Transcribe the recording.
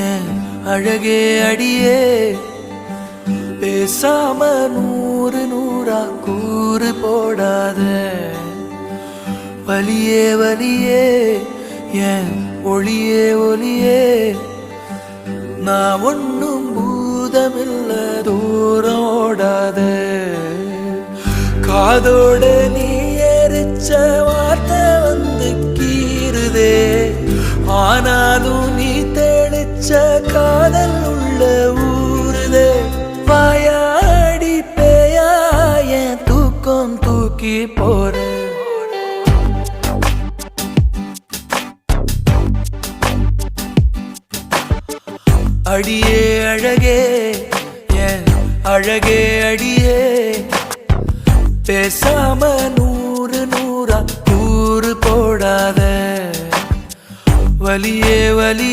ஏன் அழகே அடியே பேசாம நூறு நூறா கூறு போடாத வலியே வலியே ஏன் ஒளியே ஒளியே நான் ஒன்னும் பூதமில்ல தூரம் ஓடாத காதோட நீ எரிச்ச வார்த்தை வந்து கீறுதே ஆனாலும் நீ தெளிச்ச காதல் உள்ள ஊறுதே வாயாடி பேயா என் தூக்கம் தூக்கி போற அடியே அழகே என் அழகே அடியே பேசாம நூறு நூறா கூறு போடாத வலியே வலி